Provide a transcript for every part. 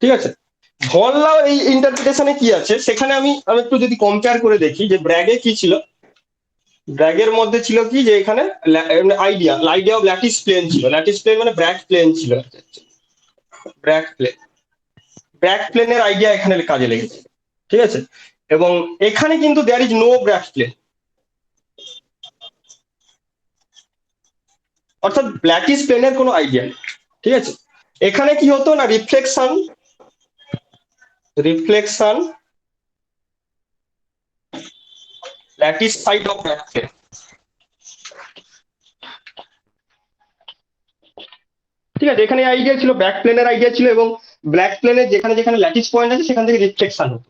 ঠিক আছে। ভন লাও এই ইন্টারপ্রিটেশনে কি আছে সেখানে আমি আমি একটু যদি কম্পেয়ার করে দেখি যে ব্র্যাগে কি ছিল। ব্র্যাগের মধ্যে ছিল কি যে এখানে idea idea of lattice plane ছিল, ল্যাটিস প্লেন মানে ব্র্যাক প্লেন ছিল, ব্র্যাক প্লেন, ব্র্যাক প্লেনের আইডিয়া এখানে কাজে লেগেছে। ঠিক আছে, এবং এখানে কিন্তু there is no Bragg plane, অর্থাৎ ল্যাটিস প্লেনের কোনো আইডিয়া নেই। ঠিক আছে, এখানে কি হতো না reflection, reflection lattice side of Bragg plane. ঠিক আছে, এখানে আইডিয়া ছিল ব্যাক প্লেনের আইডিয়া ছিল, এবং ব্ল্যাক প্লেনের যেখানে যেখানে ল্যাটিস পয়েন্ট আছে সেখান থেকে রিফ্লেকশন হতো।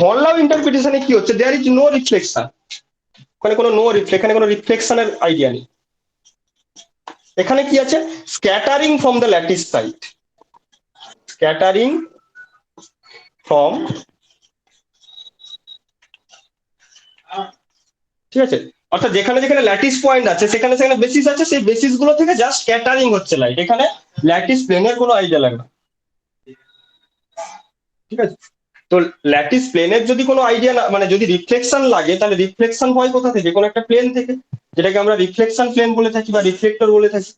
ভন লাও ইন্টারপ্রিটেশনে কি হচ্ছে, দেয়ার ইজ নো রিফ্লেকশন, ওখানে কোনো নো রিফ্লেক্ট, এখানে কোনো রিফ্লেকশনের আইডিয়া নেই। এখানে কি আছে, scattering from the lattice side, scattering from, ঠিক আছে, অর্থাৎ যেখানে যেখানে ল্যাটিস পয়েন্ট আছে সেখানে সেখানে বেসিস আছে, সেই বেসিস গুলো থেকে জাস্ট স্ক্যাটারিং হচ্ছে লাইট, এখানে ল্যাটিস প্লেনের কোনো আইডিয়া লাগবে। ঠিক আছে, তো ল্যাটিস প্লেনের যদি কোনো আইডিয়া না, মানে যদি রিফ্লেকশন লাগে তাহলে রিফ্লেকশন হয় কোথা থেকে, কোনো একটা প্লেন থেকে, যেটাকে আমরা রিফ্লেকশন প্লেন বলে থাকি বা রিফ্লেক্টর বলে থাকি।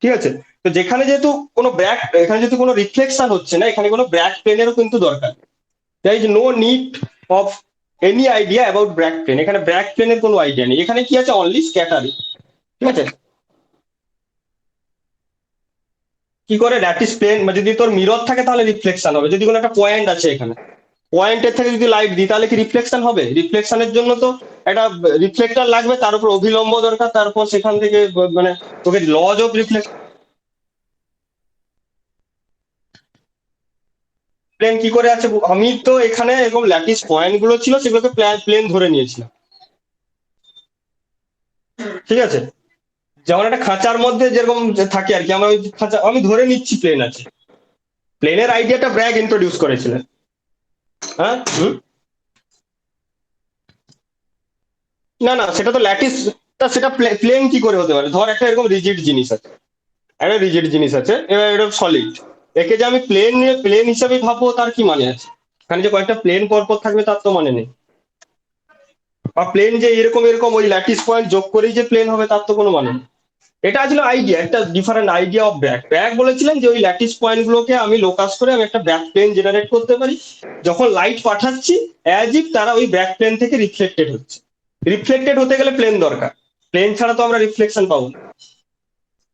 ঠিক আছে, তো যেখানে যেহেতু কোনো ব্র্যাক, এখানে যেহেতু কোনো রিফ্লেকশন হচ্ছে না, এখানে কোনো ব্র্যাক প্লেনেরও কিন্তু দরকার, there is no need of any idea about Bragg plane, এখানে ব্র্যাক প্লেনের কোনো আইডিয়া নেই, এখানে কি আছে অনলি স্ক্যাটারিং। ঠিক আছে, কি করে ল্যাটিস প্লেন, যদি তোর মিরর থাকে তাহলে রিফ্লেকশন হবে, যদি কোনো একটা পয়েন্ট আছে এখানে, পয়েন্টের থেকে যদি লাইট দিই তাহলে কি রিফ্লেকশন হবে, রিফ্লেকশনের জন্য তো একটা রিফ্লেক্টর লাগবে, তার উপর অভিলম্ব দরকার, তারপর সেখান থেকে মানে তোকে লজ অফ রিফ্লেকশন, প্লেন কি করে আছে, আমি তো এখানে এরকম ল্যাটিস পয়েন্ট গুলো ছিল সেগুলোকে প্লেন ধরে নিয়েছিলাম। ঠিক আছে, যেমন একটা খাঁচার মধ্যে যেরকম থাকে আর কি, আমরা ওই খাঁচা আমি ধরে নিচ্ছি প্লেন আছে, প্লেনের আইডিয়াটা ব্র্যাগ ইন্ট্রোডিউস করেছিলেন। হ্যাঁ, না না সেটা তো ল্যাটিস, সেটা প্লেন কি করে হতে পারে, ধর একটা এরকম রিজিড জিনিস আছে, একটা রিজিড জিনিস আছে, এবার এটা সলিড, একে যে আমি প্লেন নিয়ে প্লেন হিসাবে ভাববো তার কি মানে আছে, এখানে যে কয়েকটা প্লেন পরপর থাকবে তার তো মানে নেই, বা প্লেন যে এরকম এরকম ওই ল্যাটিস পয়েন্ট যোগ করেই যে প্লেন হবে তার তো কোনো মানে নেই। এটা আসলে আইডিয়া, একটা different idea of BRAC, BRAC বলেছিলেন যে ওই ল্যাটিস পয়েন্ট গুলোকে আমি লোকাস করে আমি একটা ব্র্যাক প্লেন জেনারেট করতে পারি, যখন লাইট পাঠাচ্ছি অ্যাজ ইফ তারা ওই ব্র্যাক প্লেন থেকে রিফ্লেক্টেড হচ্ছে, রিফ্লেক্টেড হতে গেলে প্লেন দরকার, প্লেন ছাড়া তো আমরা রিফ্লেকশন পাবো না।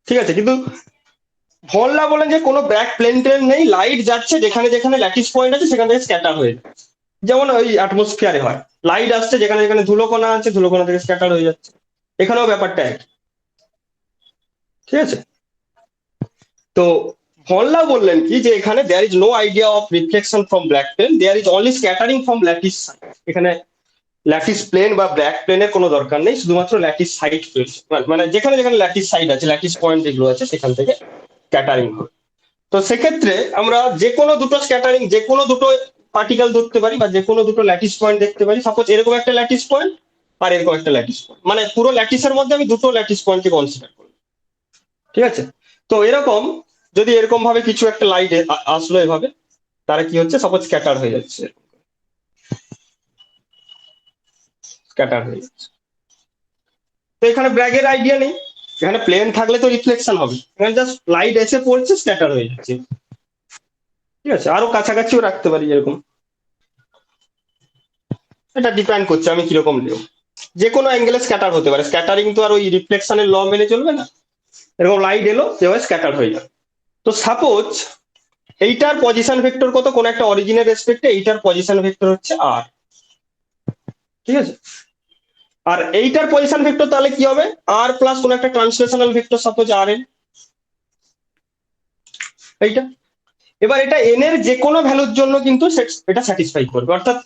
ঠিক আছে, কিন্তু ভনলা বলেন যে কোনো ব্র্যাক প্লেন টেন নেই, লাইট যাচ্ছে যেখানে যেখানে ল্যাটিস পয়েন্ট আছে সেখান থেকে স্ক্যাটার হয়ে যায়, যেমন ওই অ্যাটমসফিয়ারে হয়, লাইট আসছে যেখানে যেখানে ধুলোকণা আছে ধুলোকণা থেকে স্ক্যাটার হয়ে যাচ্ছে, এখানেও ব্যাপারটা এক। ঠিক আছে, তো ভনলা বললেন কি যে এখানে there is no idea of reflection from black plane, there is only scattering from lattice, এখানে ল্যাটিস প্লেন বা ব্ল্যাক প্লেনের কোনো দরকার নেই, শুধুমাত্র ল্যাটিস সাইড, মানে যেখানে যেখানে ল্যাটিস সাইড আছে ল্যাটিস পয়েন্ট যেগুলো আছে সেখান থেকে স্ক্যাটারিং হবে। তো সেক্ষেত্রে আমরা যে কোনো দুটো স্ক্যাটারিং, যে কোনো দুটো পার্টিকেল ধরতে পারি বা যে কোনো দুটো ল্যাটিস পয়েন্ট দেখতে পারি, সাপোজ এরকম একটা ল্যাটিস পয়েন্ট আর এরকম একটা ল্যাটিস পয়েন্ট, মানে পুরো ল্যাটিসের মধ্যে আমি দুটো ল্যাটিস পয়েন্টকে কনসিডার করি। ঠিক আছে, তো এরকম যদি এরকম ভাবে কিছু একটা লাইট আসলো এভাবে, তারা কি হচ্ছে সাপোজ স্ক্যাটার হয়ে যাচ্ছে, স্ক্যাটার হয়ে যাচ্ছে। তো এখানে ব্র্যাগের আইডিয়া নেই, এখানে প্লেন থাকলে তো রিফ্লেকশন হবে, এখানে জাস্ট লাইট এসে পড়ছে স্ক্যাটার হয়ে যাচ্ছে। ঠিক আছে, আরো কাছাকাছিও রাখতে পারি এরকম, এটা ডিপেন্ড করছে আমি কিরকম নেব, যে কোনো অ্যাঙ্গেলে স্ক্যাটার হতে পারে, স্ক্যাটারিং তো আর ওই রিফ্লেকশনের ল মেনে চলবে না, এরকম লাইট এলো যেভাবে স্ক্যাটার হয়ে যাবে। তো সাপোজ এইটার পজিশন ভেক্টর কত, কোন একটা অরিজিনের রেসপেক্টে এইটার পজিশন ভেক্টর হচ্ছে আর। ঠিক আছে, আর এইটার পজিশন ভেক্টর তাহলে কি হবে, আর প্লাস কোন একটা ট্রান্সলেশনাল ভেক্টর, সাপোজ আর এন, এইটা, এবার এটা এন এর যে কোনো ভ্যালুর জন্য কিন্তু এটা স্যাটিসফাই করবে, অর্থাৎ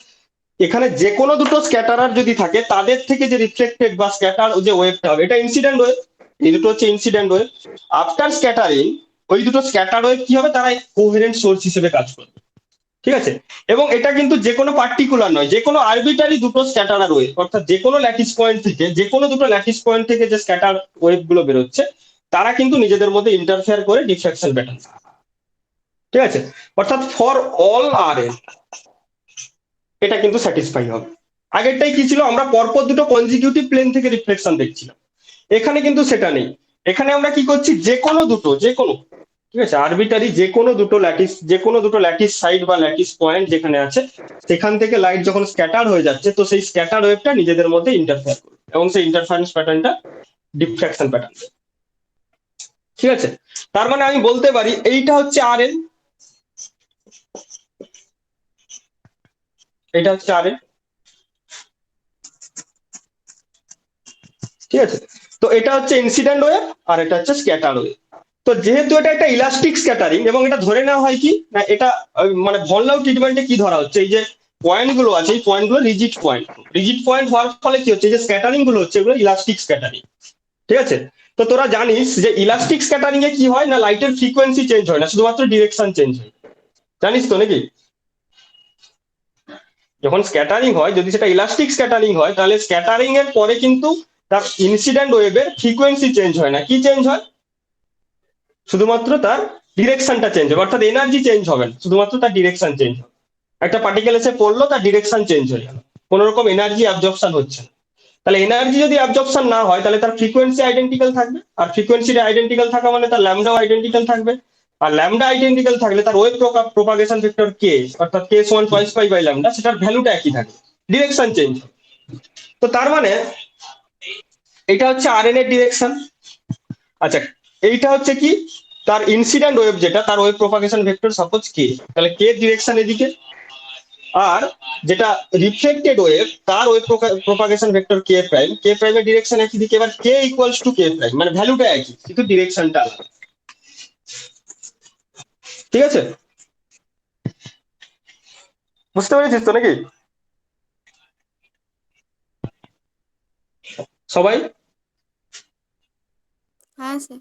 এখানে যে কোনো দুটো স্ক্যাটারার যদি থাকে তাদের থেকে যে রিফ্লেক্টেড বা স্ক্যাটার যে ওয়েভটা হবে এটা ইনসিডেন্ট ওয়েভ, এই দুটো হচ্ছে ইনসিডেন্ট ওয়েভ, আফটার স্ক্যাটারিং ওই দুটো স্ক্যাটার ওয়েভ কি হবে, তারা কোহেরেন্ট সোর্স হিসেবে কাজ করবে। ঠিক আছে, এবং এটা কিন্তু যে কোনো পার্টিকুলার নয়, যে কোনো আরবিটারি দুটো স্ক্যাটারার ওয়েভ, অর্থাৎ যে কোনো ল্যাটিস পয়েন্ট থেকে, যে কোনো দুটো ল্যাটিস পয়েন্ট থেকে যে স্ক্যাটার ওয়েভ গুলো বেরোচ্ছে তারা কিন্তু নিজেদের মধ্যে ইন্টারফেয়ার করে ডিফ্রাকশন প্যাটার্ন। ঠিক আছে, অর্থাৎ ফর অল আর এন এটা কিন্তু স্যাটিসফাই হবে। আগেরটাই কি ছিল, আমরা পরপর দুটো কনজিকিউটিভ প্লেন থেকে রিফ্লেকশন দেখছিলাম, এখানে কিন্তু সেটা নেই। এখানে আমরা কি করছি, যে কোনো দুটো, যে কোনো, ঠিক আছে, আরবিটারি যে কোনো দুটো ল্যাটিস সাইড বা ল্যাটিস পয়েন্ট যেখানে আছে, সেখান থেকে লাইট যখন স্ক্যাটার হয়ে যাচ্ছে, তো সেই স্ক্যাটার ওয়েভটা নিজেদের মধ্যে ইন্টারফেয়ার করবে এবং সেই ইন্টারফারেন্স প্যাটার্নটা ডিফ্র্যাকশন প্যাটার্ন। ঠিক আছে, তার মানে আমি বলতে পারি এইটা হচ্ছে আর এন, এটা হচ্ছে আর এন। ঠিক আছে, তো এটা হচ্ছে ইনসিডেন্ট ওয়েভ আর এটা হচ্ছে স্ক্যাটার ওয়েভ। তো যেহেতু এটা একটা ইলাস্টিক স্ক্যাটারিং এবং এটা ধরে নেওয়া হয় কি না, এটা মানে ভন লাউ ট্রিটমেন্টে কি ধরা হচ্ছে, এই যে পয়েন্ট গুলো আছে এই পয়েন্ট গুলো রিজিড পয়েন্ট হওয়ার ফলে কি হচ্ছে, যে স্ক্যাটারিং গুলো হচ্ছে এগুলো ইলাস্টিক স্ক্যাটারিং। ঠিক আছে, তো তোরা জানিস যে ইলাস্টিক স্ক্যাটারিং এ কি হয় না, লাইটের ফ্রিকোয়েন্সি চেঞ্জ হয় না, শুধুমাত্র ডিরেকশন চেঞ্জ হয়, জানিস তো নাকি? যখন স্ক্যাটারিং হয়, যদি সেটা ইলাস্টিক স্ক্যাটারিং হয়, তাহলে স্ক্যাটারিং এর পরে কিন্তু তার ইনসিডেন্ট ওয়েভের ফ্রিকোয়েন্সি চেঞ্জ হয় না, কি চেঞ্জ হয়, শুধুমাত্র তার ডিরেকশনটা চেঞ্জ হবে, অর্থাৎ এনার্জি চেঞ্জ হবে না, শুধুমাত্র তার ডিরেকশন চেঞ্জ হবে। একটা পার্টিকেল এসে পড়লো, তার ডিরেকশন চেঞ্জ হয়ে গেল, কোন রকম এনার্জি অ্যাবজর্পশন হচ্ছে না। তাহলে এনার্জি যদি অ্যাবজর্পশন না হয়, তাহলে তার ফ্রিকোয়েন্সি আইডেন্টিক্যাল থাকবে, আর ফ্রিকোয়েন্সিটা আইডেন্টিক্যাল থাকা মানে তার ল্যামডাও আইডেন্টিক্যাল থাকবে। আর ল্যামডা আইডেন্টিক্যাল থাকলে তার ওয়েভ প্রপাগেশন ভেক্টর কে, অর্থাৎ কে সমান টোয়াইস পাই বাই ল্যামডা, সেটার ভ্যালুটা একই থাকবে, ডিরেকশন চেঞ্জ। তো তার মানে এটা হচ্ছে আর এন এর ডিরেকশন। আচ্ছা, এইটা হচ্ছে কি, তার ইনসিডেন্ট ওয়েভ যেটা, তার ওয়েভ প্রপাগেশন ভেক্টর সাপোজ কে, তাহলে কে ডিরেকশন এদিকে। আর যেটা রিফ্লেক্টেড ওয়েভ, তার ওয়েভ প্রপাগেশন ভেক্টর কে প্রাইমের ডিরেকশন একই দিকে, এবার কে ইকুয়ালস টু কে প্রাইম, মানে ভ্যালুটা একই কিন্তু ডিরেকশনটা আলাদা। ঠিক আছে, বুঝতে পেরেছিস তো নাকি সবাই? হ্যাঁ স্যার।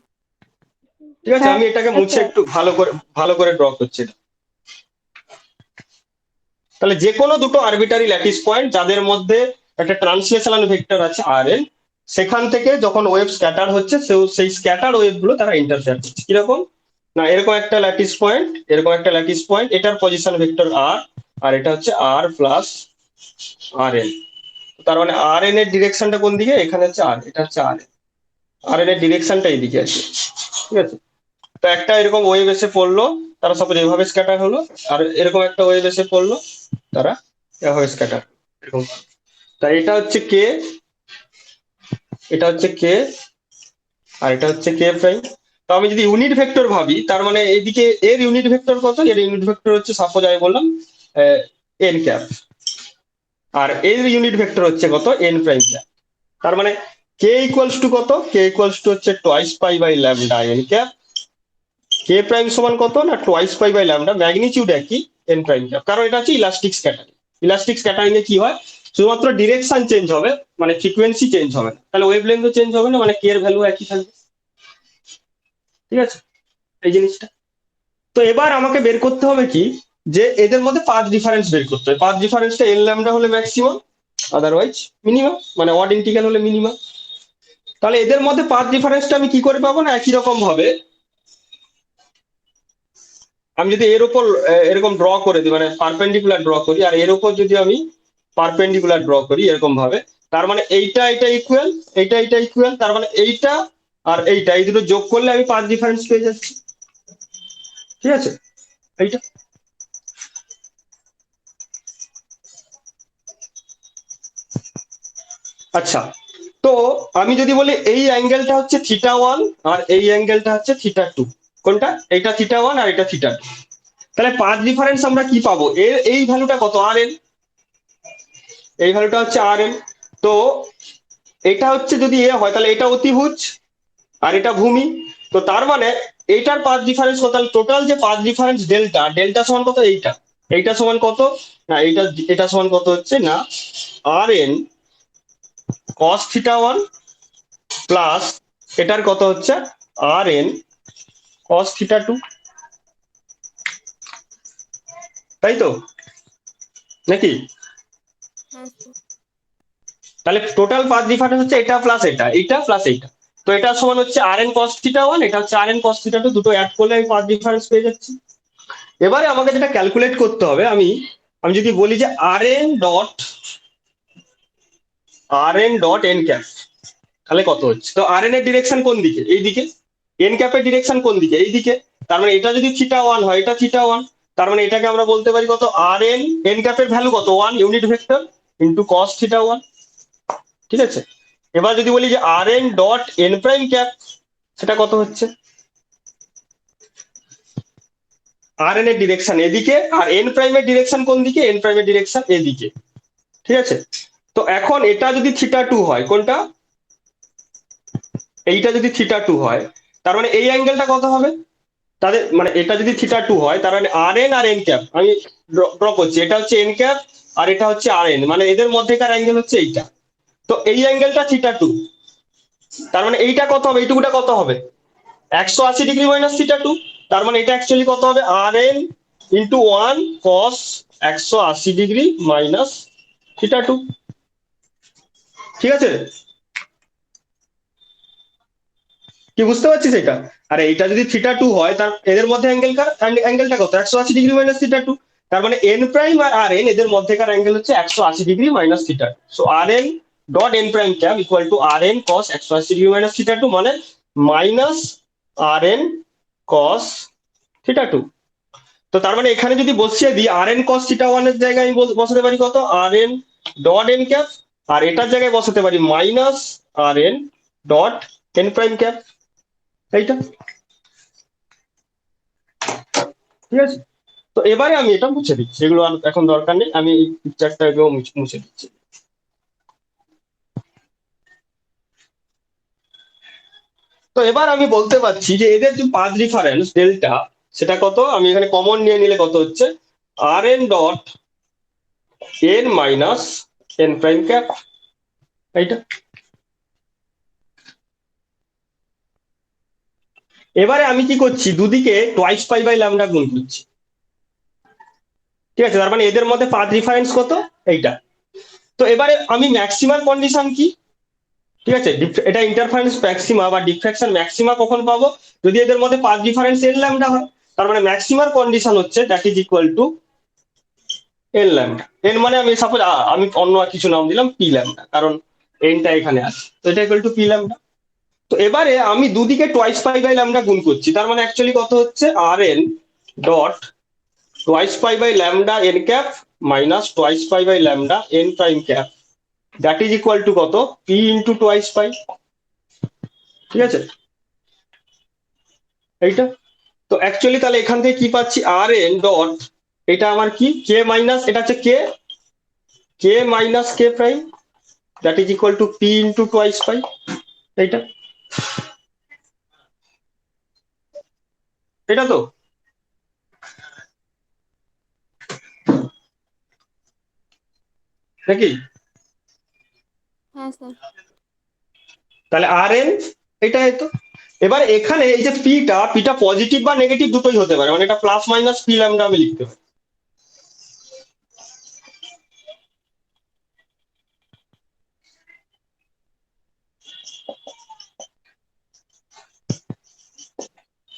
ঠিক আছে, আমি এটাকে মুছে একটু ভালো করে ড্র করছি। তাহলে যে কোনো দুটো আরবিটারি ল্যাটিস পয়েন্ট যাদের মধ্যে একটা ট্রান্সলেশনাল ভেক্টর আছে আর এন, সেখান থেকে যখন ওয়েভ স্ক্যাটার হচ্ছে, সেই স্ক্যাটার ওয়েভ গুলো তারা ইন্টারফেয়ার করছে কিরকম না, এরকম একটা ল্যাটিস পয়েন্ট, এরকম একটা ল্যাটিস পয়েন্ট, এটার পজিশন ভেক্টর আর, আর এটা হচ্ছে আর প্লাস আর এন। তার মানে আর এন এর ডিরেকশনটা কোন দিকে, এখানে হচ্ছে আর, এটা হচ্ছে আর এন, আর এন এর ডিরেকশনটা এইদিকে আছে। ঠিক আছে, তো একটা এরকম ওয়েভ এসে পড়লো, তারা সাপোজ এভাবে স্ক্যাটার হলো, আর এরকম একটা ওয়েভ এসে পড়লো, তারা এভাবে স্ক্যাটার এরকম। তাই এটা হচ্ছে কে, এটা হচ্ছে কে, আর এটা হচ্ছে কে প্রাইম। তো আমি যদি ইউনিট ভেক্টর ভাবি, তার মানে এইদিকে এর ইউনিট ভেক্টর কত, এর ইউনিট ভেক্টর হচ্ছে সাপোজ আমি বললাম এন ক্যাপ, আর এর ইউনিট ভেক্টর হচ্ছে কত, এন প্রাইম ক্যাপ। তার মানে কে ইকুয়ালস টু কত, কে ইকুয়ালস টু হচ্ছে twice pi by lambda n cap, k prime সমান কত না twice pi by lambda, magnitude একই, এন প্রাইম ক্যাপ। কারণ এটা হচ্ছে ইলাস্টিক স্ক্যাটারিং, ইলাস্টিক স্ক্যাটারিং এ কি হয়, শুধুমাত্র ডিরেকশন চেঞ্জ হবে, মানে ফ্রিকোয়েন্সি চেঞ্জ হবে না, তাহলে ওয়েভ লেন্থও চেঞ্জ হবে না, মানে কে এর ভ্যালু একই থাকবে। ঠিক আছে, এই জিনিসটা। তো এবার আমাকে বের করতে হবে কি, যে এদের মধ্যে পাথ ডিফারেন্স বের করতে হবে, পাথ ডিফারেন্সটা এল ল্যামডা হলে ম্যাক্সিমাম, আদারওয়াইজ মিনিমাম, মানে অড ইন্টিগ্রাল হলে মিনিমাম। তাহলে এদের মধ্যে পাথ ডিফারেন্সটা আমি কি করে পাবো না, একই রকম ভাবে আমি যদি এর উপর এরকম ড্র করে দিই, মানে পারপেন্ডিকুলার ড্র করি, আর এর উপর যদি আমি পারপেন্ডিকুলার ড্র করি এরকম ভাবে, তার মানে এইটা এটা ইকুয়াল, এটা ইকুয়াল, তার মানে এইটা আর এইটা, এই দুটো যোগ করলে আমি পাথ ডিফারেন্স পেয়ে যাচ্ছি। ঠিক আছে, এইটা। আচ্ছা, তো আমি যদি বলি এই অ্যাঙ্গেলটা হচ্ছে থিটা 1 আর এই অ্যাঙ্গেলটা হচ্ছে থিটা 2, কোনটা, এটা থিটা 1 আর এটা থিটা 2, তাহলে পাথ ডিফারেন্স আমরা কি পাবো, এর এই ভ্যালুটা কত, আর এন, এই ভ্যালুটা হচ্ছে আর এন। তো এটা হচ্ছে যদি এ হয়, তাহলে এটা অতিভুজ আর এটা ভূমি। তো তার মানে এইটার পাথ ডিফারেন্স কত, তাহলে টোটাল যে পাথ ডিফারেন্স ডেল্টা, ডেল্টা সমান কত, এইটা সমান কত না, এটা সমান কত হচ্ছে না, আর এন কস থিটা 1 প্লাস এটার কত হচ্ছে আর এন কস থিটা 2, তাই তো নাকি? হ্যাঁ স্যার। তাহলে টোটাল পাথ ডিফারেন্স হচ্ছে এটা প্লাস এটা, এইটা প্লাস এইটা। তো এটা সমান হচ্ছে আর এন কস থিটা 1, এটা হচ্ছে আর এন কস থিটা 2, দুটো অ্যাড করলে আমি পাথ ডিফারেন্স পেয়ে যাচ্ছি। এবারে আমাকে যেটা ক্যালকুলেট করতে হবে, আমি আমি যদি বলি যে Rn ডট n ক্যাপ, তাহলে কত হচ্ছে? তো Rn এর ডিরেকশন কোন দিকে? এই দিকে। এন ক্যাপের ডিরেকশন কোন দিকে? এই দিকে। তার মানে এটা যদি θ1 হয়, এটা θ1, তার মানে এটাকে আমরা বলতে পারি কত, Rn n ক্যাপের ভ্যালু কত, 1 ইউনিট ভেক্টর ইন্টু cos θ1। ঠিক আছে, এবার যদি বলি যে Rn dot n prime cap, সেটা কত হচ্ছে? Rn এর ডিরেকশন এদিকে, আর n প্রাইমের ডিরেকশন কোন দিকে? n প্রাইমের ডিরেকশন এদিকে। ঠিক আছে, তো এখন এটা যদি θ2 হয়, কোনটা? এইটা যদি θ2 হয়, তার মানে এই অ্যাঙ্গেলটা কত হবে? তাদের মানে এটা যদি θ2 হয়, তার মানে Rn আর n ক্যাপ আমি ড্র করছি, এটা হচ্ছে n ক্যাপ আর এটা হচ্ছে Rn, মানে এদের মধ্যেকার অ্যাঙ্গেল হচ্ছে এইটা। তো এই অ্যাঙ্গেলটা θ2, তার মানে এইটা কত হবে? এইটুকুটা কত হবে? 180 ডিগ্রি মাইনাস θ2। তার মানে এটা অ্যাকচুয়ালি কত হবে? Rn into 1 cos 180 degree minus θ2। ঠিক আছে, কি বুঝতে পারছিস এটা? আরে এটা যদি θ2 হয়, তার এদের মধ্যে অ্যাঙ্গেলটা কত? 180 ডিগ্রি মাইনাস θ2। তার মানে n প্রাইম আর Rn এদের মধ্যেকার অ্যাঙ্গেল হচ্ছে 180 degree minus θ2। So Rn dot n prime cap equal to Rn cos 180 degree minus θ2, মানে মাইনাস Rn cos θ2। তো তার মানে এখানে যদি বসিয়ে দিই, Rn cos θ1 এর জায়গায় আমি বসাতে পারি কত, Rn ডট n ক্যাপ, আর এটার জায়গায় বসাতে পারি minus Rn dot n prime cap. এইটা ঠিক আছে। তো এবারে আমি এটা মুছে দিচ্ছি, এগুলো আর এখন দরকার নেই, আমি এই পিকচারটাকেও মুছে দিচ্ছি। তো এবার আমি বলতে পারছি যে এদের যে পাথ রিফারেন্স ডেল্টা, সেটা কত? আমি এখানে কমন নিয়ে নিলে কত হচ্ছে? Rn dot n minus n prime cap. এইটা এবারে আমি কি করছি, দুদিকে টোয়াইস পাই বাই ল্যামডা গুণ করছি। ঠিক আছে, তার মানে এদের মধ্যে পাথ রিফারেন্স কত? এইটা। তো এবারে আমি ম্যাক্সিমাম কন্ডিশন কি? ঠিক আছে, এটা ইন্টারফারেন্স ম্যাক্সিমা বা ডিফ্রাকশন ম্যাক্সিমা কখন পাবো? যদি এদের মধ্যে পাথ ডিফারেন্স এন ল্যামডা হয়। তার মানে ম্যাক্সিমার কন্ডিশন হচ্ছে that is equal two N lambda. N মানে আমি সাপোজ আমি অন্য কিছু নাম দিলাম পি ল্যামডা, কারণ এনটা এখানে আছে, তো এটা ইকুয়াল টু পি ল্যামডা। তো এবারে আমি দুদিকে টোয়াইস পাই বাই ল্যামডা গুণ করছি, তার মানে অ্যাকচুয়ালি কত হচ্ছে? R n dot twice pi by lambda n cap minus twice pi by lambda n prime cap, that is equal to কত? P into twice pi. ঠিক আছে, এইটা। তো অ্যাকচুয়ালি তাহলে এখান থেকে কি পাচ্ছি? আর এন ডট, এটা আমার কি, কে মাইনাস, এটা হচ্ছে k, k minus k prime, that is equal to p into twice pi. এইটা, এটা তো নাকি? হ্যাঁ স্যার। তাহলে আর এন এটা তো। এবার এখানে এই যে পিটা পজিটিভ বা নেগেটিভ দুটোই হতে পারে, মানে এটা প্লাস মাইনাস পি ল্যামডা আমি লিখতে পারি।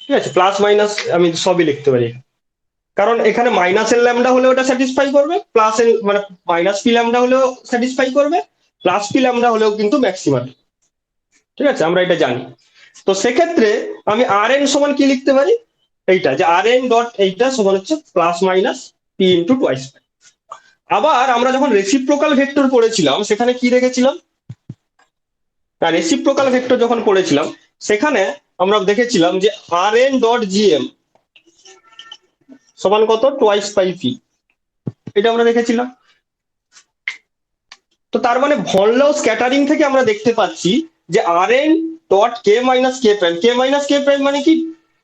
ঠিক আছে, প্লাস মাইনাস আমি সবই লিখতে পারি, কারণ এখানে মাইনাস এর ল্যামডা হলে ওটা স্যাটিসফাই করবে, প্লাস এর মানে মাইনাস পি ল্যামডা হলেও স্যাটিসফাই করবে, প্লাস পি ল্যামডা হলেও কিন্তু ম্যাক্সিমাম। ঠিক আছে, আমরা এটা জানি। তো সেক্ষেত্রে আমি আর এন সমান কি লিখতে পারি? এইটা যে আর এন ডট এইটা সমান হচ্ছে plus minus P into twice. আবার আমরা যখন রেসিপ্রোকাল ভেক্টর পড়েছিলাম, সেখানে কি দেখেছিলাম? রেসিপ্রোকাল ভেক্টর যখন পড়েছিলাম, সেখানে আমরা দেখেছিলাম যে আর এন ডট জিএম সমান কত? Twice pi p. এটা আমরা দেখেছিলাম। তো তার মানে ভনলাও স্ক্যাটারিং থেকে আমরা দেখতে পাচ্ছি যে আর n dot K minus k prime, কে মাইনাস কে প্রাইম মানে কি?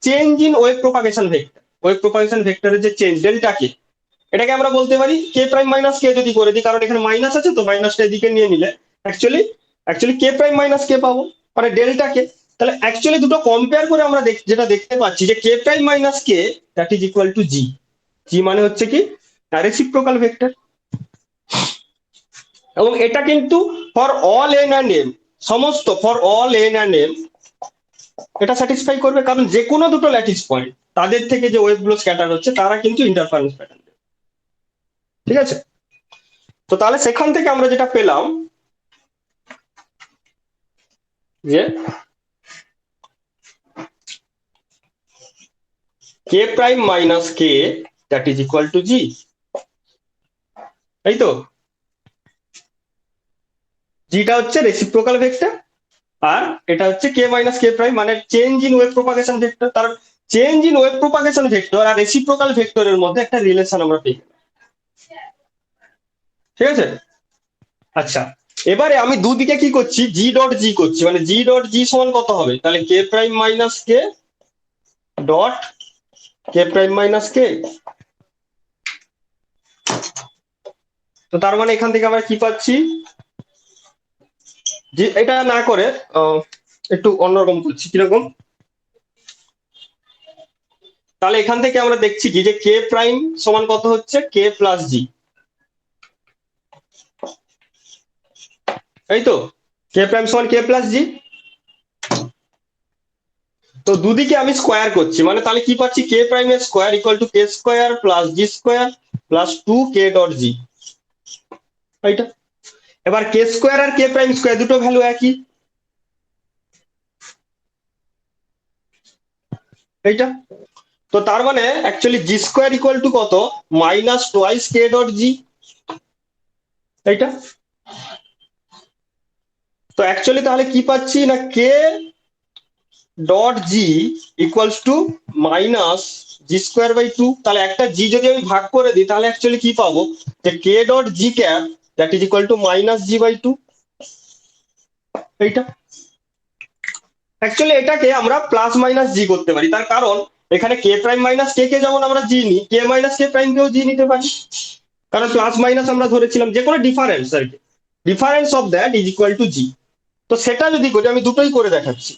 Change in wave propagation vector, wave propagation ভেক্টরের যে চেঞ্জ ডেল্টা কে, এটাকে আমরা বলতে পারি কে প্রাইম মাইনাস কে যদি করে দিই, কারণ এখানে মাইনাস আছে, তো মাইনাসটা এদিকে নিয়ে নিলে অ্যাকচুয়ালি অ্যাকচুয়ালি কে প্রাইম মাইনাস কে পাবো, মানে ডেল্টা কে। তাহলে অ্যাকচুয়ালি দুটো কম্পেয়ার করে আমরা যেটা দেখতে পাচ্ছি যে k prime minus k that is equal to g. G মানে হচ্ছে কি? Reciprocal vector. এবং এটা কিন্তু for all n and m, সমস্ত for all n and m এটা স্যাটিসফাই করবে, কারণ যে কোনো দুটো ল্যাটিস পয়েন্ট, তাদের থেকে যে ওয়েভ গুলো স্ক্যাটার হচ্ছে তারা কিন্তু ইন্টারফারেন্স প্যাটার্ন। ঠিক আছে, তো তাহলে সেখান থেকে আমরা যেটা পেলাম যে k prime minus k that is equal to g, তাই তো? জিটা হচ্ছে রেসিপ্রোকাল ভেক্টর, আর এটা হচ্ছে কে মাইনাস কে প্রাইম মানে change in wave propagation vector. তার change in wave propagation vector আর রেসিপ্রোকাল ভেক্টরের মধ্যে একটা রিলেশন আমরা পেয়ে গেলাম। ঠিক আছে, আচ্ছা এবারে আমি দুদিকে কি করছি, জি ডট জি করছি, মানে জি ডট জি সমান কত হবে, তাহলে কে প্রাইম মাইনাস কে ডট কে প্রাইম মাইনাস কে। তো তার মানে এখান থেকে আমরা কি পাচ্ছি, যে এটা না করে একটু অন্যরকম করছি, কিরকম, তাহলে এখান থেকে আমরা দেখছি কি যে কে প্রাইম সমান কত হচ্ছে, কে প্লাস জি, তাই তো? কে প্রাইম সমান কে প্লাস জি। তো দুদিকে আমি স্কোয়ার করছি, মানে তাহলে কি পাচ্ছি, কে প্রাইম এর square equal to k square plus g square plus two k dot g, এইটা। এবার কে স্কোয়ার আর কে প্রাইম স্কোয়ার দুটো ভ্যালু একই, এইটা। তো তার মানে actually g square equal to কত, minus twice k dot g, এইটা। তো অ্যাকচুয়ালি তাহলে কি পাচ্ছি না, k dot g equals to minus g square by two. তাহলে একটা জি যদি আমি ভাগ করে দিই তাহলে অ্যাকচুয়ালি কি পাবো, যে k dot g cap that is equal to minus g by two, এইটা। অ্যাকচুয়ালি এটাকে আমরা প্লাস মাইনাস জি করতে পারি, তার কারণ এখানে কে প্রাইম মাইনাস কে কে যেমন আমরা জি নিই, কে মাইনাস কে প্রাইম কেও জি নিতে পারি, কারণ প্লাস মাইনাস আমরা ধরেছিলাম যে কোনো ডিফারেন্স আর কি, difference of that is equal to g. তো সেটা যদি করি, আমি দুটোই করে দেখাচ্ছি,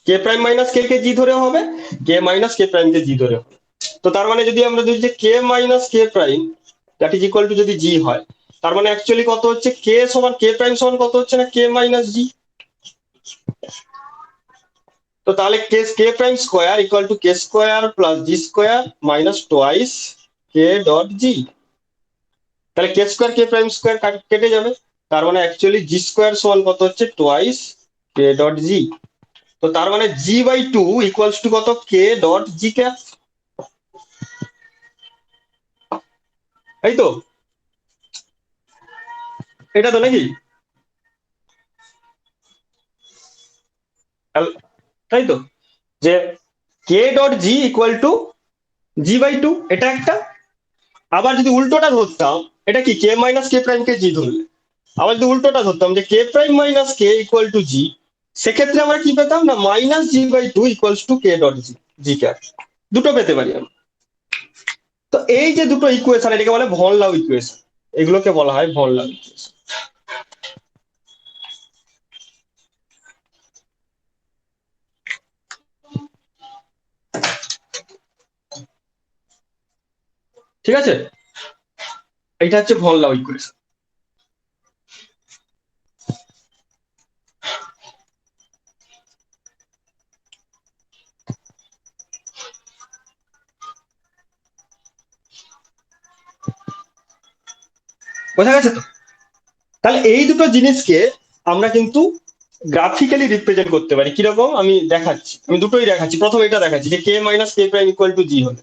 কে প্রাইম মাইনাস কে কে জি ধরে হবে, কে মাইনাস কে প্রাইম কে জি ধরে হবে। তো তার মানে যদি আমরা ধরি যে k minus k prime that is equal to যদি জি হয়, তার মানে অ্যাকচুয়ালি কত হচ্ছে, কে সমান কে প্রাইম সমান কত হচ্ছে না, কে মাইনাস জি। তো তাহলে k k prime square equal to k square plus g square minus twice k dot g. তাহলে k square k prime square কেটে যাবে, তার মানে অ্যাকচুয়ালি জি স্কোয়ার সমান কত হচ্ছে, টোয়াইস কে ডট জি। তো তার মানে জি বাই টু ইকুয়ালস টু কত, কে ডট জি ক্যাপ, তাই তো? এটা তো নাকি, তাই তো, যে k dot g equal to g by two, এটা একটা। আবার যদি উল্টোটা ধরতাম, এটা কি কে মাইনাস কে প্রাইম কে জি ধরলে, আবার যদি উল্টোটা ধরতাম যে k prime minus k equal to g, সেক্ষেত্রে আমরা কি পেতাম না, minus g by two equals to k dot g, g cap, দুটো পেতে পারি আমরা। তো এই যে দুটো ইকুয়েশন, এটাকে বলে ভন লাউ ইকুয়েশন, এগুলোকে বলা হয় ভন লাউ ইকুয়েশন। ঠিক আছে, এটা হচ্ছে ভন লাউ ইকুয়েশন। বোঝা গেছে তো? তাহলে এই দুটো জিনিসকে আমরা কিন্তু গ্রাফিক্যালি রিপ্রেজেন্ট করতে পারি, কিরকম আমি দেখাচ্ছি, আমি দুটোই দেখাচ্ছি। প্রথম এটা দেখাচ্ছি যে k minus k prime equal to g হলে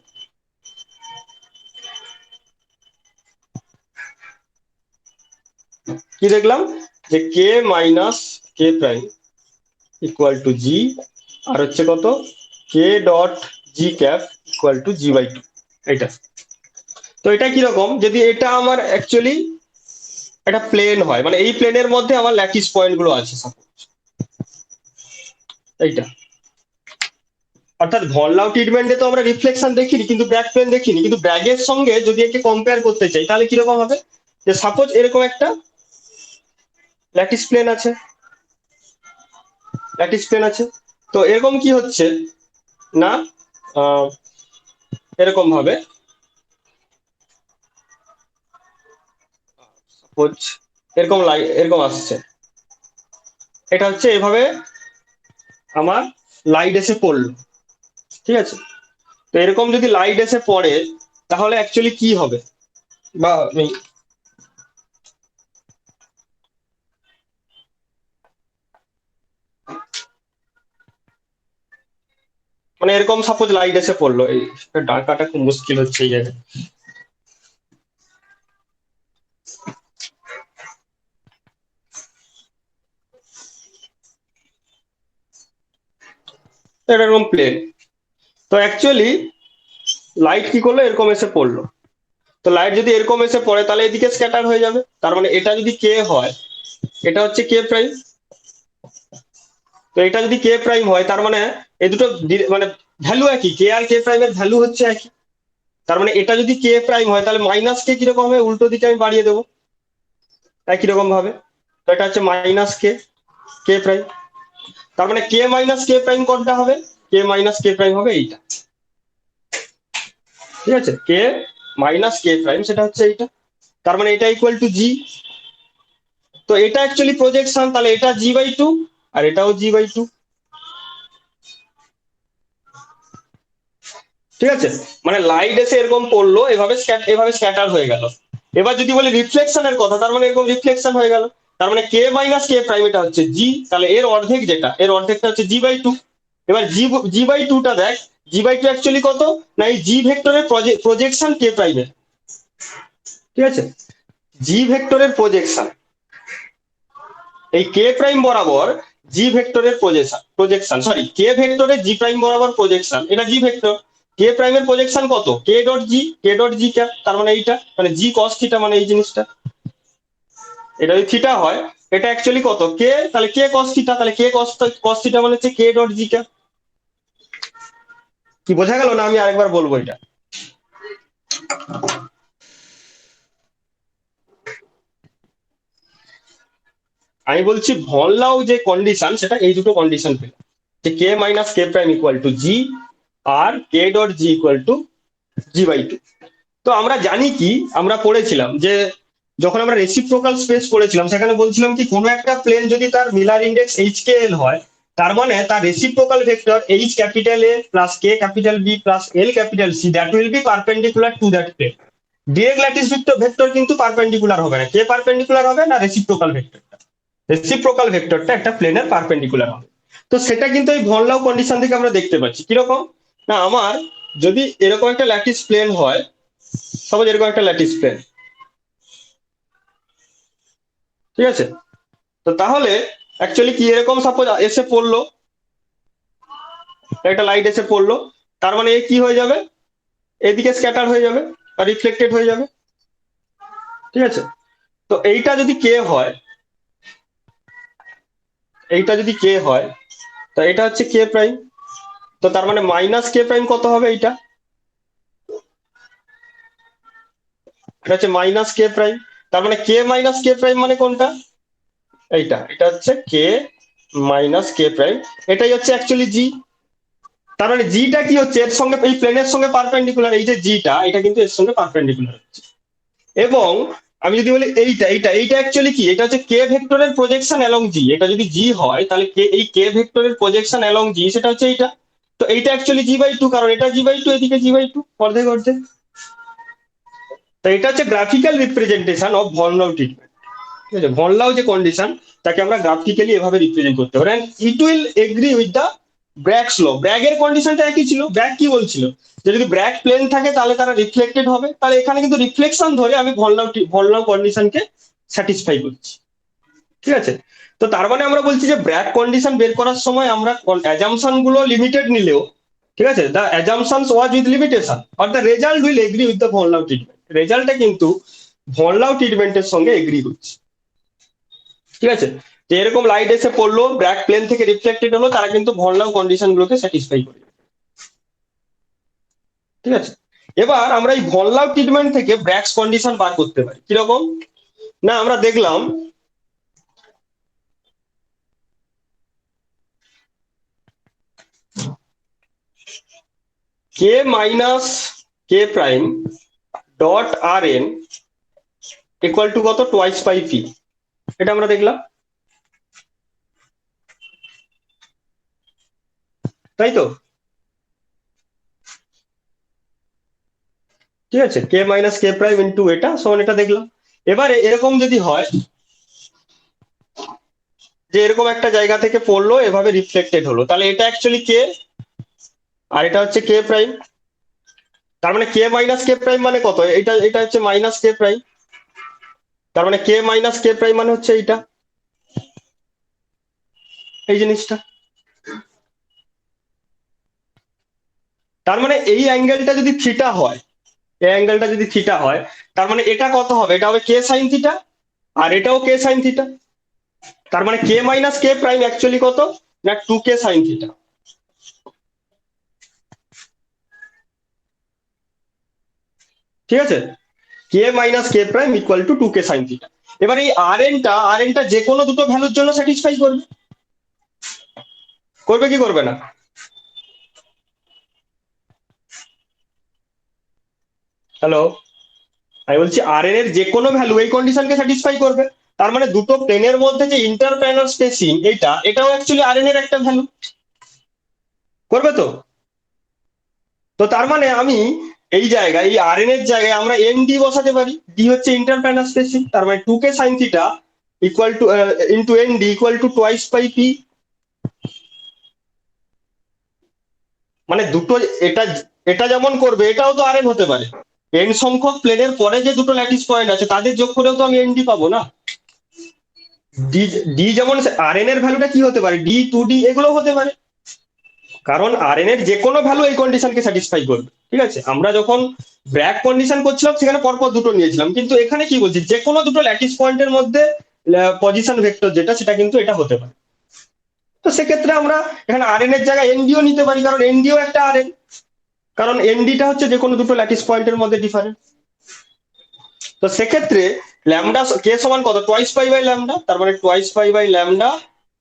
কি দেখলাম, যে k minus k prime equal to g, আর হচ্ছে কত, k dot g cap equal to g by two, এটা। তো এটা কিরকম, যদি এটা আমার অ্যাকচুয়ালি একটা প্লেন হয়, মানে এই প্লেনের মধ্যে আমার ল্যাটিস পয়েন্ট গুলো আছে suppose, এইটা। অর্থাৎ ভনলাও ট্রিটমেন্টে তো আমরা রিফ্লেকশন দেখিনি, কিন্তু ব্যাক প্লেন দেখিনি, কিন্তু ব্যাগের সঙ্গে যদি একে কম্পেয়ার করতে চাই তাহলে কিরকম হবে, যে সাপোজ এরকম একটা ল্যাটিস প্লেন আছে, ল্যাটিস প্লেন আছে। তো এরকম কি হচ্ছে না, আহ, এরকম ভাবে সাপোজ এরকম এরকম আসছে, এটা হচ্ছে এভাবে আমার লাইট এসে পড়লো, ঠিক আছে। তো এরকম যদি লাইট এসে পড়ে তাহলে অ্যাকচুয়ালি কি হবে, বা মানে এরকম সাপোজ লাইট এসে পড়লো, এই ডাকাটা খুব মুশকিল হচ্ছে এই জায়গায়। এটা এরকম প্লেন, তো অ্যাকচুয়ালি লাইট কি করলো, এরকম এসে পড়লো। তো লাইট যদি এরকম এসে পড়ে তাহলে এদিকে স্ক্যাটার হয়ে যাবে, তার মানে এটা যদি কে হয়, এটা হচ্ছে কে প্রাইম। তো এটা যদি কে প্রাইম হয় তার মানে এই দুটো মানে ভ্যালু একই, কে আর কে প্রাইমের ভ্যালু হচ্ছে একই। তার মানে এটা যদি কে প্রাইম হয় তাহলে মাইনাস কে কিরকম হবে, উল্টো দিকে আমি বাড়িয়ে দেবো একই রকম ভাবে। তো এটা হচ্ছে মাইনাস কে, কে প্রাইম। তার মানে কে মাইনাস কে প্রাইম কোনটা হবে, কে মাইনাস কে প্রাইম হবে এইটা। ঠিক আছে, কে মাইনাস কে প্রাইম সেটা হচ্ছে এইটা। তার মানে এটা ইকুয়াল টু জি। তো এটা অ্যাকচুয়ালি প্রজেকশন, তাহলে এটা জি/2 আর এটাও জি/2। ঠিক আছে, মানে লাইট এসে এরকম পড়লো, এভাবে এভাবে স্ক্যাটার হয়ে গেল। এবার যদি বলি রিফ্লেকশনের কথা, তার মানে এরকম রিফ্লেকশন হয়ে গেল। তার মানে কে মাইনাস কে প্রাইম এটা হচ্ছে জি, তাহলে এর অর্ধেক যেটা, এর অর্ধেকটা হচ্ছে জি/2। এবার জি/2টা দেখ, জি/2 অ্যাকচুয়ালি কত, না এই জি ভেক্টরের প্রজেকশন কে প্রাইমের। ঠিক আছে, জি ভেক্টরের প্রজেকশন এই কে প্রাইম বরাবর, জি ভেক্টরের প্রজেকশন সরি কে ভেক্টরের জি প্রাইম বরাবর প্রজেকশন, এটা জি ভেক্টর। কে প্রাইমের প্রজেকশন কত, কে ডট জি, কে ডট জি টা, তার মানে এইটা, মানে জি কস থিটা, মানে এই জিনিসটা। এটা যদি থিটা হয়, এটা অ্যাকচুয়ালি কত কে, তাহলে কে কস থিটা, তাহলে কে কস থিটা মানে হচ্ছে কে ডট জি টা। কি বোঝা গেল, না আমি আরেকবার বলবো এটা? আমি বলছি ভনলাও যে কন্ডিশন, সেটা এই দুটো কন্ডিশন পেল, যে k minus k prime equal to g আর k dot g equal to জি/2। তো আমরা জানি কি, আমরা পড়েছিলাম যে যখন আমরা রেসিপ্রোকাল স্পেস পড়েছিলাম সেখানে বলছিলাম কি, কোনো একটা প্লেন যদি তার Miller index h k l হয়, তার মানে তার reciprocal vector h capital A plus k capital B plus l capital C that will be perpendicular to that plane. Direct lattice vector কিন্তু পারপেন্ডিকুলার হবে না, কে পারপেন্ডিকুলার হবে না, রেসিপ্রোকাল ভেক্টরটা। রেসিপ্রোকাল ভেক্টরটা একটা প্লেনের পারপেন্ডিকুলার হবে। তো সেটা কিন্তু এই ভন লাও কন্ডিশন থেকে আমরা দেখতে পাচ্ছি কিরকম, না আমার যদি এরকম একটা ল্যাটিস প্লেন হয়, সাপোজ এরকম একটা ল্যাটিস প্লেন, ঠিক আছে, তো তাহলে অ্যাকচুয়ালি কি এরকম সাপোজ এসে পড়লো, একটা লাইট এসে পড়লো, তার মানে এ কি হয়ে যাবে, এদিকে স্ক্যাটার হয়ে যাবে বা রিফ্লেক্টেড হয়ে যাবে। ঠিক আছে, তো এইটা যদি কে হয়, এইটা যদি কে হয়, তো এটা হচ্ছে কে প্রাইম। তো তার মানে মাইনাস কে প্রাইম কত হবে, এইটা, এটা হচ্ছে মাইনাস কে প্রাইম। তার মানে কে মাইনাস কে প্রাইম মানে কোনটা, এইটা, এটা হচ্ছে কে মাইনাস কে প্রাইম, এটাই হচ্ছে অ্যাকচুয়ালি জি। তার মানে জিটা কি হচ্ছে, এর সঙ্গে এই প্লেনের সঙ্গে পারপেন্ডিকুলার, এই যে জিটা এটা কিন্তু এর সঙ্গে পারপেন্ডিকুলার হচ্ছে। এবং আমি যদি বলি এইটা এইটা এইটা অ্যাকচুয়ালি কি, এটা হচ্ছে কে ভেক্টরের প্রজেকশন অ্যালং জি। এটা যদি জি হয় তাহলে কে, এই কে ভেক্টরের প্রজেকশন অ্যালং জি সেটা হচ্ছে এইটা। তো এইটা অ্যাকচুয়ালি জি/2, কারণ এটা জি/2, এদিকে জি/2, অর্ধেক অর্ধেক। তো এটা হচ্ছে graphical representation of von Laue treatment. ঠিক আছে, ভন লাও যে কন্ডিশন তাকে আমরা গ্রাফিক্যালি এভাবে রিপ্রেজেন্ট করতে পারি, it will agree with the Bragg's law. ব্র্যাগের কন্ডিশনটা একই ছিল। ব্র্যাগ কি বলছিল, যে যদি ব্র্যাগ প্লেন থাকে তাহলে তারা রিফ্লেক্টেড হবে, তাহলে এখানে কিন্তু রিফ্লেকশন ধরে আমি ভন লাও কন্ডিশনকে স্যাটিসফাই করছি। ঠিক আছে, তো তার মানে আমরা বলছি যে ব্র্যাগ কন্ডিশন বের করার সময় আমরা অ্যাজাম্পশন গুলো লিমিটেড নিলেও, ঠিক আছে, the assumptions was with limitation আর the result will agree with the von Laue treatment. রেজাল্টটা কিন্তু ভন লাও ট্রিটমেন্টের সঙ্গে এগ্রি করছে। ঠিক আছে, যে এরকম লাইট এসে পড়লো, ব্র্যাক প্লেন থেকে রিফ্লেক্টেড হলো, তারা কিন্তু ভন লাও কন্ডিশন গুলোকে স্যাটিসফাই করে। ঠিক আছে, এবার আমরা এই ভন লাও ট্রিটমেন্ট থেকে ব্র্যাক্স কন্ডিশন বার করতে পারি কিরকম, না আমরা দেখলাম k minus k prime dot r n equal to কত, টোয়াইস পাই পি। এটা আমরা দেখলাম, তাই তো। ঠিক আছে, k minus k prime into এটা সমান এটা দেখলাম। এবারে এরকম যদি হয় যে এরকম একটা জায়গা থেকে পড়লো এভাবে রিফ্লেক্টেড হলো, তাহলে এটা অ্যাকচুয়ালি কে আর এটা হচ্ছে কে প্রাইম। তার মানে কে মাইনাস কে প্রাইম মানে কত, এটা এটা হচ্ছে মাইনাস কে প্রাইম। তার মানে কে মাইনাস কে প্রাইম মানে হচ্ছে এইটা, এই জিনিসটা। তার মানে এই অ্যাঙ্গেলটা যদি থিটা হয়, এই অ্যাঙ্গেলটা যদি থিটা হয়, তার মানে এটা কত হবে, এটা হবে কে সাইন থিটা, আর এটাও কে সাইন থিটা। তার মানে k minus k prime actually কত, না 2k সাইন থিটা। ঠিক আছে, k minus k prime equal to 2k sine theta. এবার এই আর এনটা যে কোনো দুটো ভ্যালুর জন্য স্যাটিসফাই করবে, করবে কি করবে না? হ্যালো, আমি বলছি আর এন এর যে কোনো ভ্যালু এই কন্ডিশনকে স্যাটিসফাই করবে। তার মানে দুটো প্লেনের মধ্যে যে ইন্টার প্ল্যানার স্পেসিং এটাও অ্যাকচুয়ালি আর এন এর একটা ভ্যালু, করবে তো। তো তার মানে আমি এই জায়গায় এই আর এন এর জায়গায় আমরা এন ডি বসাতে পারি, ডি হচ্ছে ইন্টার প্ল্যানার স্পেসিং, তার মানে 2k sine theta equal two into N D equal to twice pi P. মানে দুটো, এটা এটা যেমন করবে এটাও তো আর এন হতে পারে। এন সংখ্যক প্লেনের পরে যে দুটো ল্যাটিস পয়েন্ট আছে তাদের যোগ করেও তো আমি এন ডি পাবো না। ডি, ডি যেমন আর এন এর ভ্যালুটা কি হতে পারে, ডি 2d এগুলো হতে পারে, কারণ আর এন এর যে কোনো ভ্যালু এই কন্ডিশনকে স্যাটিসফাই করবে। ঠিক আছে, আমরা যখন ব্র্যাক কন্ডিশন করছিলাম সেখানে পরপর দুটো নিয়েছিলাম, কিন্তু এখানে কি বলছি, যে কোনো দুটো ল্যাটিস পয়েন্টের মধ্যে পজিশন ভেক্টর যেটা সেটা কিন্তু এটা হতে পারে। তো সেক্ষেত্রে আমরা এখানে আর এন এর জায়গায় এনডিও নিতে পারি, কারণ এনডিও একটা আর এন, কারণ এনডিটা হচ্ছে যে কোনো দুটো ল্যাটিস পয়েন্টের মধ্যে ডিফারেন্স। তো সেক্ষেত্রে ল্যামডা কে সমান কত, টোয়াইস পাই বাই ল্যামডা, তার মানে twice pi by lambda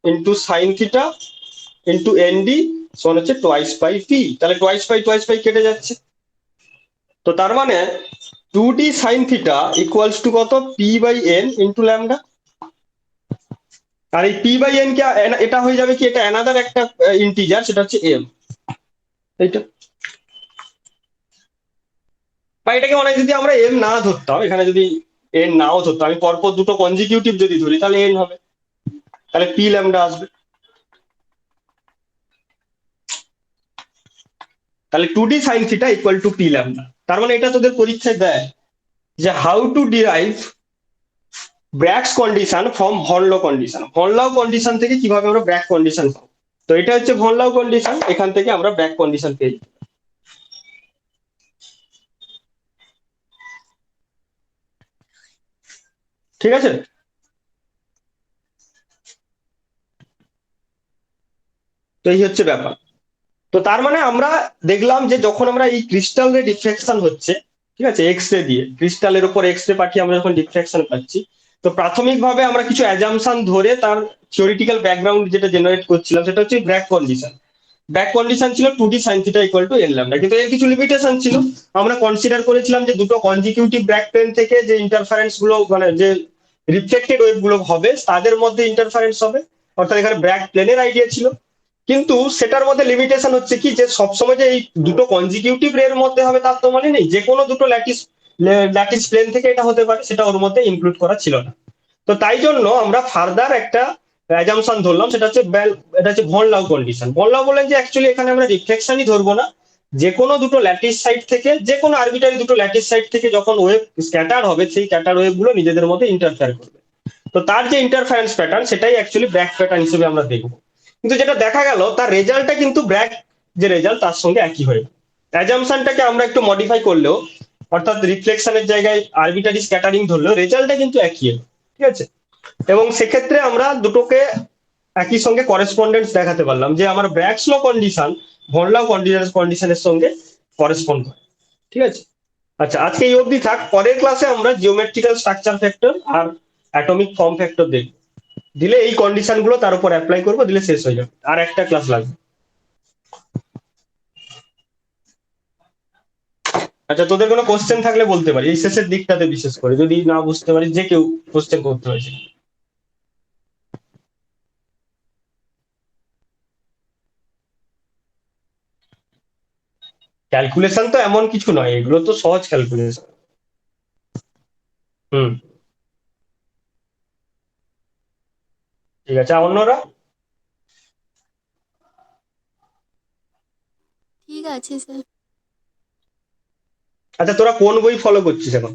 into sine theta into n d সমান হচ্ছে টোয়াইস পাই পি। তাহলে টোয়াইস পাই কেটে যাচ্ছে। তো তার মানে 2d sine theta equals to কত, p by n into lambda. আর এই পি বাই এন কে এটা হয়ে যাবে কি, এটা অ্যানাদার একটা ইন্টিজার, সেটা হচ্ছে এম, এইটা। বা এটাকে অনেক যদি আমরা এম না ধরতাম, এখানে যদি এন নাও ধরতাম, আমি পরপর দুটো কনজিকিউটিভ যদি ধরি তাহলে এন হবে, তাহলে পি ল্যামডা আসবে। তাহলে 2d sine theta equal to p lambda. তার মানে এটা তোদের পরীক্ষায় দেয় যে how to derive Bragg's condition from von Laue condition, von Laue condition থেকে কিভাবে আমরা ব্র্যাক কন্ডিশন পাবো। তো এটা হচ্ছে ভন লাও কন্ডিশন, এখান থেকে আমরা ব্র্যাক কন্ডিশন পেয়ে যাই। ঠিক আছে, তো এই হচ্ছে ব্যাপার। তো তার মানে আমরা দেখলাম যে যখন আমরা এই ক্রিস্টাল রে ডিফ্লেকশন হচ্ছে, ঠিক আছে, এক্স রে দিয়ে ক্রিস্টালের উপর এক্স রে পাঠিয়ে আমরা যখন ডিফ্লেকশন পাচ্ছি, তো প্রাথমিকভাবে আমরা কিছু অ্যাজাম্পশন ধরে তার থিওরিটিক্যাল ব্যাকগ্রাউন্ড যেটা জেনারেট করছিলাম সেটা হচ্ছে ব্র্যাক কন্ডিশন। ব্যাক কন্ডিশন ছিল 2d sine theta equal two N lambda, কিন্তু এর কিছু লিমিটেশন ছিল। আমরা কনসিডার করেছিলাম যে দুটো কনজিকিউটিভ ব্র্যাক প্লেন থেকে যে ইন্টারফারেন্স গুলো, মানে যে রিফ্লেক্টেড ওয়েভ গুলো হবে তাদের মধ্যে ইন্টারফারেন্স হবে, অর্থাৎ এখানে ব্র্যাক প্লেনের আইডিয়া ছিল। কিন্তু সেটার মধ্যে লিমিটেশন হচ্ছে কি, যে সবসময় যে এই দুটো কনজিকিউটিভ রে এর মধ্যে হবে তার তো মানে নেই, যে কোনো দুটো ল্যাটিস ল্যাটিস প্লেন থেকে এটা হতে পারে, সেটা ওর মধ্যে ইনক্লুড করা ছিল না। তো তাই জন্য আমরা ফার্দার একটা অ্যাজাম্পশন ধরলাম, সেটা হচ্ছে এটা হচ্ছে ভন লাউ কন্ডিশন। ভন লাউ বলেন যে অ্যাকচুয়ালি এখানে আমরা রিফ্লেকশনই ধরবো না, যে কোনো দুটো ল্যাটিস সাইড থেকে, যে কোনো আরবিটারি দুটো ল্যাটিস সাইড থেকে যখন ওয়েভ স্ক্যাটার হবে সেই স্ক্যাটার ওয়েভ গুলো নিজেদের মধ্যে ইন্টারফেয়ার করবে। তো তার যে ইন্টারফারেন্স প্যাটার্ন সেটাই অ্যাকচুয়ালি ব্র্যাক প্যাটার্ন হিসেবে আমরা দেখবো। কিন্তু যেটা দেখা গেল তার রেজাল্টটা কিন্তু ব্র্যাক যে রেজাল্ট তার সঙ্গে একই হয়ে, অ্যাজাম্পশনটাকে আমরা একটু মডিফাই করলেও, অর্থাৎ রিফ্লেকশনের জায়গায় আরবিটারি স্ক্যাটারিং ধরলেও রেজাল্টটা কিন্তু একই এলো। ঠিক আছে, এবং সেক্ষেত্রে আমরা দুটোকে একই সঙ্গে করেসপন্ডেন্স দেখাতে পারলাম যে আমার ব্র্যাকস ল কন্ডিশন ভন লাউ কন্ডিশনের সঙ্গে করেসপন্ড করে। ঠিক আছে, আচ্ছা আজকে এই অবধি থাক, পরের ক্লাসে আমরা জিওমেট্রিক্যাল স্ট্রাকচার ফ্যাক্টর আর অ্যাটমিক ফর্ম ফ্যাক্টর দেখব, দিলে এই কন্ডিশন গুলো তার উপর অ্যাপ্লাই করবো, দিলে শেষ হয়ে যাবে, আর একটা ক্লাস লাগবে। আচ্ছা, তোদের কোনো কোশ্চেন থাকলে বলতে পারি এই শেষের দিকটাতে, বিশেষ করে যদি না বুঝতে পারি যে কেউ কোশ্চেন করতে হয়েছে। ক্যালকুলেশন তো এমন কিছু নয়, এগুলো তো সহজ ক্যালকুলেশন। হুম। ঠিক আছে, আর অন্যরা? ঠিক আছে স্যার। আচ্ছা, তোরা কোন বই ফলো করছিস এখন?